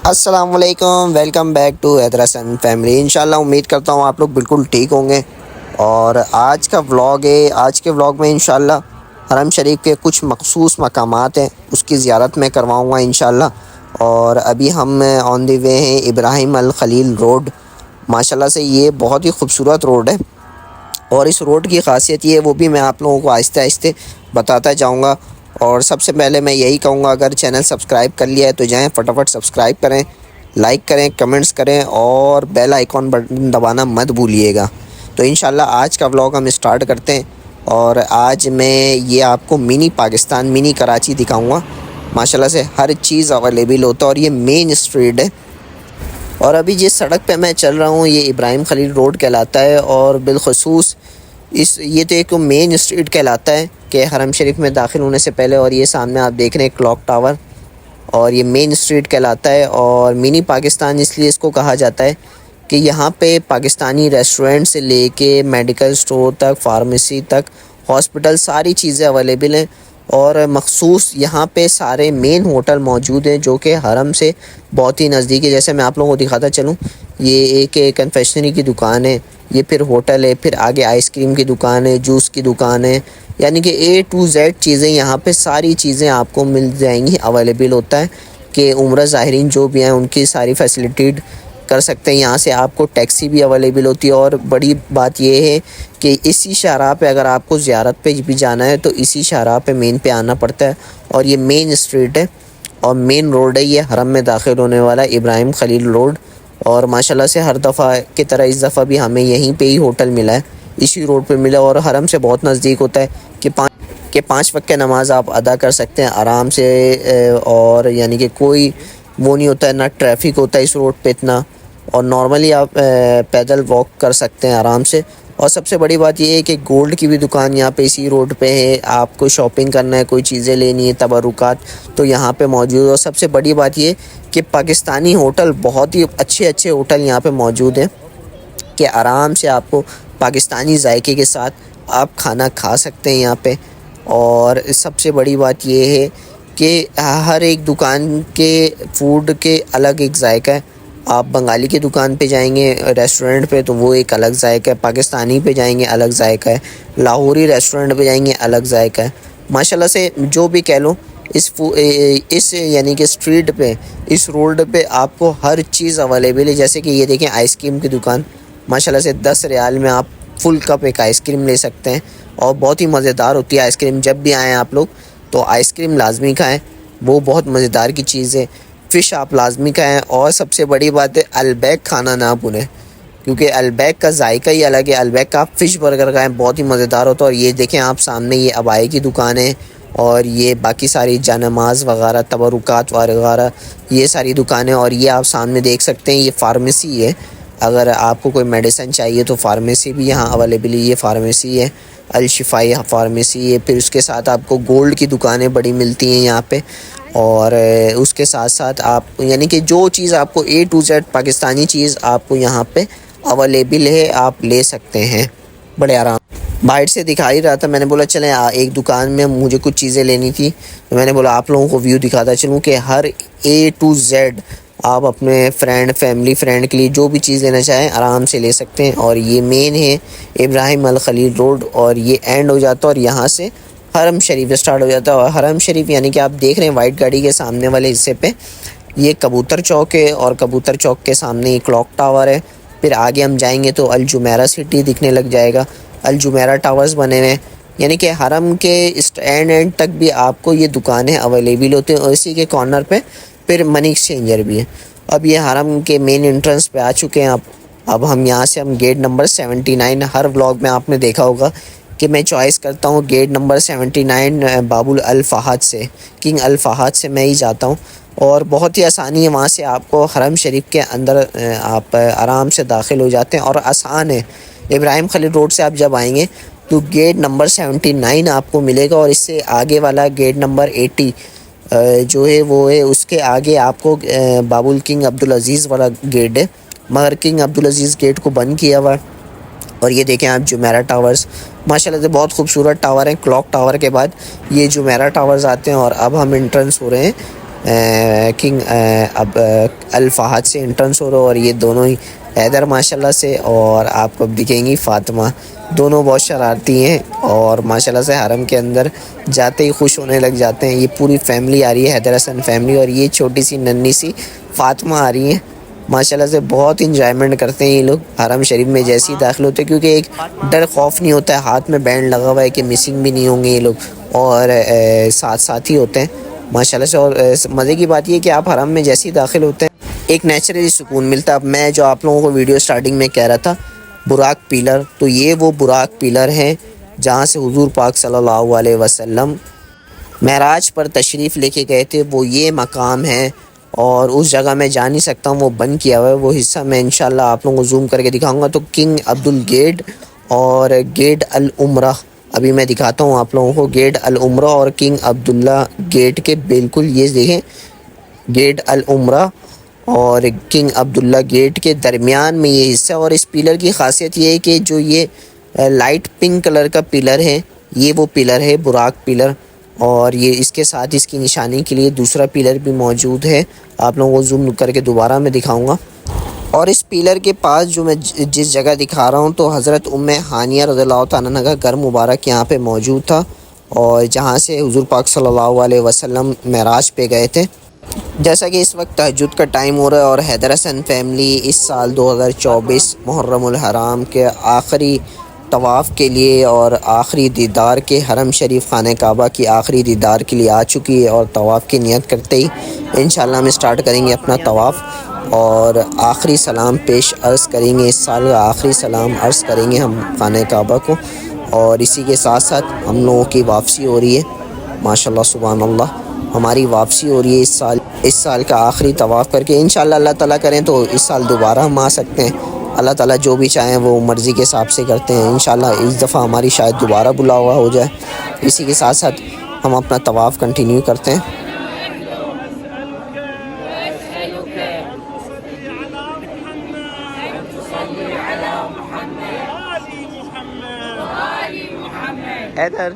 अस्सलाम वालेकुम, welcome back to हैदरासन family. इंशाल्लाह उम्मीद करता हूँ आप लोग बिल्कुल ठीक होंगे। और आज का व्लॉग है, आज के व्लॉग में इंशाल्लाह हरम शरीफ के कुछ मखसूस मकामात हैं, उसकी ज़ियारत मैं करवाऊँगा इंशाल्लाह। और अभी हम ऑन द वे हैं इब्राहिम अल खलील रोड। माशाल्लाह से ये बहुत ही खूबसूरत रोड है और इस रोड की ख़ासियत ये है वो भी मैं आप लोगों को आहिस्ते आहिस्ते बताता जाऊँगा। और सबसे पहले मैं यही कहूँगा, अगर चैनल सब्सक्राइब कर लिया है तो जाएं फटाफट सब्सक्राइब करें, लाइक करें, कमेंट्स करें और बेल आइकॉन बटन दबाना मत भूलिएगा। तो इंशाल्लाह आज का व्लॉग हम स्टार्ट करते हैं। और आज मैं ये आपको मिनी पाकिस्तान, मिनी कराची दिखाऊँगा। माशाल्लाह से हर चीज़ अवेलेबल होता है और ये मेन स्ट्रीट है। और अभी जिस सड़क पे मैं चल रहा हूँ ये इब्राहिम खलील रोड कहलाता है और बिलखसूस ये तो एक मेन स्ट्रीट कहलाता है कि हरम शरीफ में दाखिल होने से पहले। और ये सामने आप देख रहे हैं क्लॉक टावर, और ये मेन स्ट्रीट कहलाता है। और मिनी पाकिस्तान इसलिए इसको कहा जाता है कि यहाँ पे पाकिस्तानी रेस्टोरेंट से लेके मेडिकल स्टोर तक, फार्मेसी तक, हॉस्पिटल, सारी चीज़ें अवेलेबल हैं। और मखसूस यहाँ पे सारे मेन होटल मौजूद हैं जो कि हरम से बहुत ही नज़दीक है। जैसे मैं आप लोगों को दिखाता चलूँ, ये एक कन्फेक्शनरी की दुकान है, ये फिर होटल है, फिर आगे आइसक्रीम की दुकान है, जूस की दुकान है, यानी कि A to Z चीज़ें यहाँ पे सारी चीज़ें आपको मिल जाएंगी। अवेलेबल होता है कि उम्रा ज़ाहिरीन जो भी हैं उनकी सारी फैसिलिटी कर सकते हैं। यहाँ से आपको टैक्सी भी अवेलेबल होती है। और बड़ी बात यह है कि इसी शाहराह पे अगर आपको ज़ियारत पे भी जाना है तो इसी शाहराह पे मेन पे आना पड़ता है। और ये मेन स्ट्रीट है और मेन रोड है, ये हरम में दाखिल होने वाला इब्राहिम खलील रोड। और माशाल्लाह से हर दफ़ा की तरह इस दफ़ा भी हमें यहीं पे ही होटल मिला है, इसी रोड पे मिला। और हरम से बहुत नज़दीक होता है कि पाँच वक्त की नमाज़ आप अदा कर सकते हैं आराम से। और यानी कि कोई वो नहीं होता है, ना ट्रैफिक होता है इस रोड पे इतना। और नॉर्मली आप पैदल वॉक कर सकते हैं आराम से। और सबसे बड़ी बात यह है कि गोल्ड की भी दुकान यहाँ पे इसी रोड पे है। आपको शॉपिंग करना है, कोई चीज़ें लेनी है, तबरुकात, तो यहाँ पे मौजूद है। और सबसे बड़ी बात ये कि पाकिस्तानी होटल, बहुत ही अच्छे अच्छे होटल यहाँ पे मौजूद हैं कि आराम से आपको पाकिस्तानी जायके के साथ आप खाना खा सकते हैं यहाँ पे। और सबसे बड़ी बात यह है कि हर एक दुकान के फूड के अलग एक जायका है। आप बंगाली की दुकान पे जाएंगे रेस्टोरेंट पे तो वो एक अलग जायका है, पाकिस्तानी पे जाएंगे अलग जायका है, लाहौरी रेस्टोरेंट पे जाएंगे अलग जायका है। माशाल्लाह से जो भी कह लो, इस यानी कि स्ट्रीट पे, इस रोड पे आपको हर चीज़ अवेलेबल है। जैसे कि ये देखें आइसक्रीम की दुकान, माशाल्लाह से 10 रियाल में आप फुल कप एक आइसक्रीम ले सकते हैं और बहुत ही मज़ेदार होती है आइसक्रीम। जब भी आएँ आप लोग तो आइसक्रीम लाजमी खाएँ, वो बहुत मज़ेदार की चीज़ है। फ़िश आप लाजमी खाएँ। और सबसे बड़ी बात है अलबैक खाना ना भूलें, क्योंकि अलबैक का जायका ही अलग है। अलबैक का आप फ़िश बर्गर खाएँ, बहुत ही मज़ेदार होता है। और ये देखें आप सामने, ये अबाए की दुकान है और ये बाकी सारी जानमाज़ वगैरह, तबरुकात वगैरह, ये सारी दुकानें। और ये आप सामने देख सकते हैं ये फार्मेसी है, अगर आपको कोई मेडिसिन चाहिए तो फार्मेसी भी यहाँ अवेलेबल है। ये फार्मेसी है, अल-शिफ़ाई फार्मेसी है। फिर उसके साथ आपको गोल्ड की दुकानें बड़ी मिलती हैं यहाँ पे। और उसके साथ साथ आप यानी कि जो चीज़ आपको A to Z पाकिस्तानी चीज़ आपको यहाँ पे अवेलेबल है, आप ले सकते हैं बड़े आराम। बाहर से दिखा ही रहा था, मैंने बोला चलें एक दुकान में मुझे कुछ चीज़ें लेनी थी तो मैंने बोला आप लोगों को व्यू दिखाता चलूँ कि हर A to Z आप अपने फैमिली फ्रेंड के लिए जो भी चीज़ लेना चाहें आराम से ले सकते हैं। और ये मेन है इब्राहिम अल खलील रोड और ये एंड हो जाता है और यहाँ से हरम शरीफ स्टार्ट हो जाता है। और हरम शरीफ यानी कि आप देख रहे हैं वाइट गाड़ी के सामने वाले हिस्से पे ये कबूतर चौक है और कबूतर चौक के सामने ये क्लॉक टावर है। फिर आगे हम जाएंगे तो अल जुमेरा सिटी दिखने लग जाएगा, अल जुमेरा टावर्स बने हुए हैं। यानी कि हरम के एंड तक भी आपको ये दुकानें अवेलेबल होती हैं। और इसी के कॉर्नर पे फिर मनी एक्सचेंजर भी है। अब ये हरम के मेन एंट्रेंस पे आ चुके हैं आप। अब हम यहाँ से हम गेट नंबर 79, हर व्लॉग में आपने देखा होगा कि मैं चॉइस करता हूँ गेट नंबर 79 बाबुल अल फ़हद से, किंग अल फ़हद से मैं ही जाता हूँ। और बहुत ही आसानी है, वहाँ से आपको हरम शरीफ के अंदर आप आराम से दाखिल हो जाते हैं और आसान है। इब्राहिम खलील रोड से आप जब आएंगे तो गेट नंबर 79 आपको मिलेगा और इससे आगे वाला गेट नंबर 80 जो है वो है, उसके आगे आपको बाबुल किंग अब्दुल अज़ीज़ वाला गेट है, मगर किंग अब्दुल अज़ीज़ गेट को बंद किया हुआ। और ये देखें आप जुमेरा टावर्स, माशाल्लाह से बहुत खूबसूरत टावर हैं। क्लॉक टावर के बाद ये जुमेरा टावर्स आते हैं। और अब हम एंट्रेंस हो रहे हैं किंग अब अल फहद से एंट्रेंस हो रहा है और ये दोनों ही हैदर माशाल्लाह से, और आपको दिखेंगी फ़ातिमा, दोनों बहुत शरारती हैं और माशाल्लाह से हरम के अंदर जाते ही खुश होने लग जाते हैं। ये पूरी फैमिली आ रही है, हैदर हसन फैमिली, और ये छोटी सी नन्ही सी फ़ातिमा आ रही है। माशाल्लाह से बहुत इंजॉयमेंट करते हैं ये लोग हरम शरीफ में जैसे ही दाखिल होते हैं, क्योंकि एक डर खौफ नहीं होता है, हाथ में बैंड लगा हुआ है कि मिसिंग भी नहीं होंगे ये लोग, और साथ साथ ही होते हैं माशाल्लाह से। और मज़े की बात ये कि आप हरम में जैसे ही दाखिल होते हैं एक नेचुरली सुकून मिलता है। अब मैं जो आप लोगों को वीडियो स्टार्टिंग में कह रहा था बुराक पिलर, तो ये वो बुराक पिलर हैं जहाँ से हुजूर पाक सल्लल्लाहु अलैहि वसल्लम महराज पर तशरीफ़ लेके गए थे, वो ये मकाम है। और उस जगह मैं जा नहीं सकता हूँ, वो बंद किया हुआ है, वो हिस्सा मैं इंशाल्लाह आप लोगों को जूम करके दिखाऊंगा। तो किंग अब्दुल गेट और गेट अल उम्रा, अभी मैं दिखाता हूँ आप लोगों को गेट अल उम्रा और किंग अब्दुल्ला गेट के बिल्कुल ये देखें, गेट अल उम्रा और किंग अब्दुल्ला गेट के दरमियान में ये हिस्सा। और इस पिलर की खासियत ये है कि जो ये लाइट पिंक कलर का पिलर है, ये वो पिलर है बुराक पिलर, और ये इसके साथ इसकी निशानी के लिए दूसरा पिलर भी मौजूद है, आप लोगों को जूम करके दोबारा मैं दिखाऊंगा। और इस पिलर के पास जो मैं जिस जगह दिखा रहा हूँ, तो हज़रत उम्मे हानिया रज़ियल्लाहु तआला अन्हा का घर मुबारक यहाँ पे मौजूद था, और जहाँ से हुज़ूर पाक सल्लल्लाहु अलैहि वसल्लम मेराज पे गए थे। जैसा कि इस वक्त तहज्जुद का टाइम हो रहा है और हैदर हसन फैमिली इस साल 2024 मुहर्रमुल हराम के आखिरी तवाफ़ के लिए और आखिरी दीदार के हरम शरीफ खाने काबा की आखिरी दीदार के लिए आ चुकी है, और तवाफ़ की नियत करते ही इंशाल्लाह हम स्टार्ट करेंगे अपना तवाफ़ और आखिरी सलाम पेश अर्ज़ करेंगे। इस साल का आखिरी सलाम अर्ज़ करेंगे हम खाने काबा को, और इसी के साथ साथ हम लोगों की वापसी हो रही है माशाल्लाह सुभान अल्लाह, हमारी वापसी हो रही है इस साल का आखिरी तवाफ़ करके। इंशाल्लाह अल्लाह ताला करें तो इस साल दोबारा हम आ सकते हैं। अल्लाह ताला जो भी चाहें वो मर्ज़ी के हिसाब से करते हैं। इंशाल्लाह इस दफ़ा हमारी शायद दोबारा बुलावा हो जाए। इसी के साथ साथ हम अपना तवाफ़ कंटिन्यू करते हैं। हैदर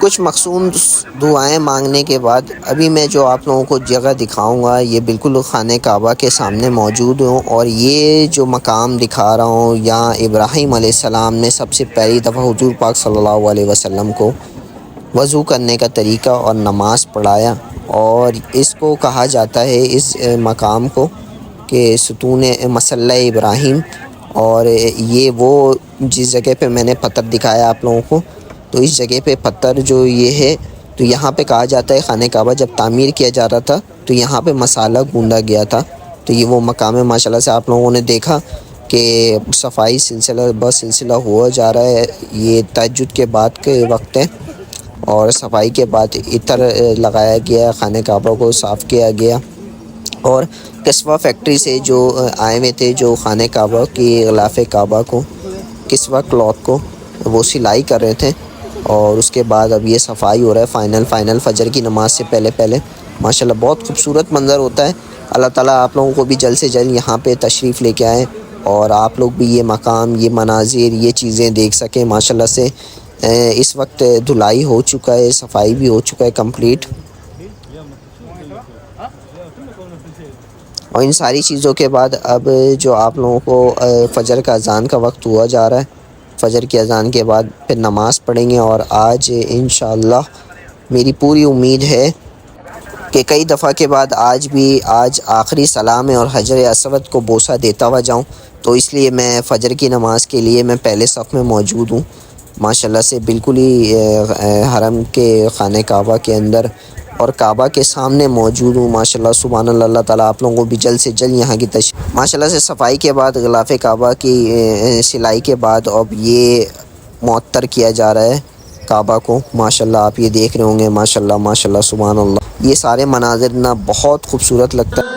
कुछ मखसूस दुआएं मांगने के बाद अभी मैं जो आप लोगों को जगह दिखाऊंगा ये बिल्कुल खाने काबा के सामने मौजूद हूँ, और ये जो मकाम दिखा रहा हूँ यहाँ इब्राहीम अलैहिस्सलाम ने सबसे पहली दफ़ा हुजूर पाक सल्लल्लाहु अलैहि वसल्लम को वज़ू करने का तरीका और नमाज पढ़ाया, और इसको कहा जाता है इस मकाम को कि सुतून मसल्ला इब्राहीम। और ये वो जिस जगह पे मैंने पत्थर दिखाया आप लोगों को, तो इस जगह पे पत्थर जो ये है, तो यहाँ पे कहा जाता है खाने काबा जब तामीर किया जा रहा था तो यहाँ पे मसाला गूंदा गया था। तो ये वो मकाम है माशाल्लाह से। आप लोगों ने देखा कि सफाई सिलसिला बस सिलसिला हुआ जा रहा है। ये तहज्जुद के बाद के वक्त है और सफाई के बाद इतर लगाया गया, खाने काबा को साफ़ किया गया, और किस्वा फैक्ट्री से जो आए हुए थे जो खाने काबा की ग़िलाफ़े काबा को किस्वा क्लॉथ को वो सिलाई कर रहे थे, और उसके बाद अब ये सफाई हो रहा है फ़ाइनल फ़जर की नमाज से पहले माशाल्लाह बहुत खूबसूरत मंज़र होता है। अल्लाह ताला आप लोगों को भी जल्द से जल्द यहाँ पे तशरीफ़ लेके आएँ और आप लोग भी ये मकाम, ये मनाजिर, ये चीज़ें देख सकें माशाल्लाह से। इस वक्त धुलाई हो चुका है, सफाई भी हो चुका है कंप्लीट, और इन सारी चीज़ों के बाद अब जो आप लोगों को फ़जर का अज़ान का वक्त हुआ जा रहा है। फ़जर की अज़ान के बाद फिर नमाज़ पढ़ेंगे, और आज इंशाअल्लाह मेरी पूरी उम्मीद है कि कई दफ़ा के बाद आज आखिरी सलाम है और हजर असवद को बोसा देता हुआ जाऊं, तो इसलिए मैं फ़जर की नमाज़ के लिए मैं पहले सफ़ में मौजूद हूं माशाल्लाह से। बिल्कुल ही हरम के खाने काबा के अंदर और काबा के सामने मौजूद हूँ। माशाल्लाह सुभान अल्लाह, अल्लाह ताला आप लोगों को भी जल्द से जल्द यहाँ की माशाल्लाह से सफाई के बाद गिलाफ काबा की सिलाई के बाद अब ये मुअत्तर किया जा रहा है काबा को। माशाल्लाह आप ये देख रहे होंगे, माशाल्लाह माशाल्लाह सुभान अल्लाह। ये सारे मनाजिर ना बहुत खूबसूरत लगता है।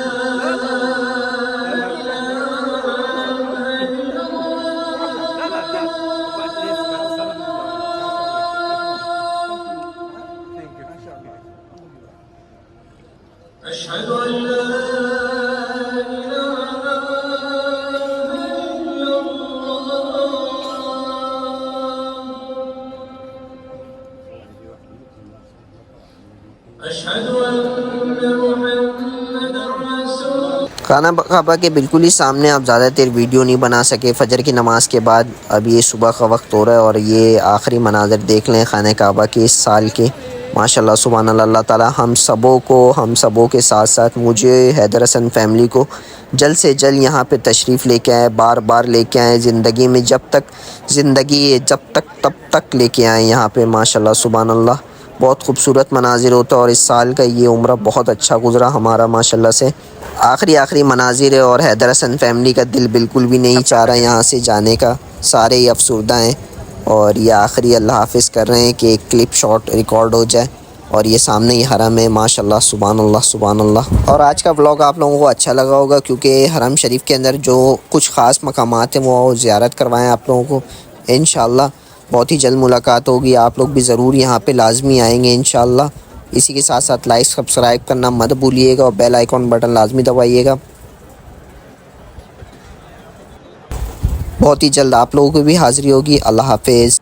खाना काबा के बिल्कुल ही सामने आप ज़्यादा देर वीडियो नहीं बना सके फ़जर की नमाज़ के बाद। अब ये सुबह का वक्त हो रहा है और ये आखिरी मनाज़र देख लें खाना काबा के इस साल के। माशाल्लाह सुभान अल्लाह, अल्लाह ताला हम सबों के साथ साथ मुझे हैदर हसन फैमिली को जल्द से जल्द यहाँ पे तशरीफ़ लेके आए, बार बार लेके आए। ज़िंदगी में जब तक ज़िंदगी है जब तक तब तक लेके आए यहाँ पे। माशाल्लाह सुभान अल्लाह, बहुत खूबसूरत मनाजिर होता है और इस साल का ये उम्रा बहुत अच्छा गुज़रा हमारा माशाल्लाह से। आखिरी मनाजिर है और हैदर हसन फैमिली का दिल बिल्कुल भी नहीं चाह रहा यहाँ से जाने का। सारे ही अफसरदा हैं और ये आखिरी अल्लाह हाफ़िज़ कर रहे हैं कि एक क्लिप शॉट रिकॉर्ड हो जाए। और ये सामने ही हरम है, माशाल्लाह सुभान अल्लाह सुभान अल्लाह। और आज का व्लॉग आप लोगों को अच्छा लगा होगा क्योंकि हरम शरीफ के अंदर जो कुछ ख़ास मकामात हैं वो ज़ियारत करवाएँ आप लोगों को। इंशाअल्लाह बहुत ही जल्द मुलाकात होगी। आप लोग भी ज़रूर यहाँ पे लाजमी आएंगे इंशाअल्लाह। इसी के साथ साथ लाइक सब्सक्राइब करना मत भूलिएगा और बेल आइकॉन बटन लाजमी दबाइएगा। बहुत ही जल्द आप लोगों की भी हाज़िरी होगी। अल्लाह हाफ़िज़।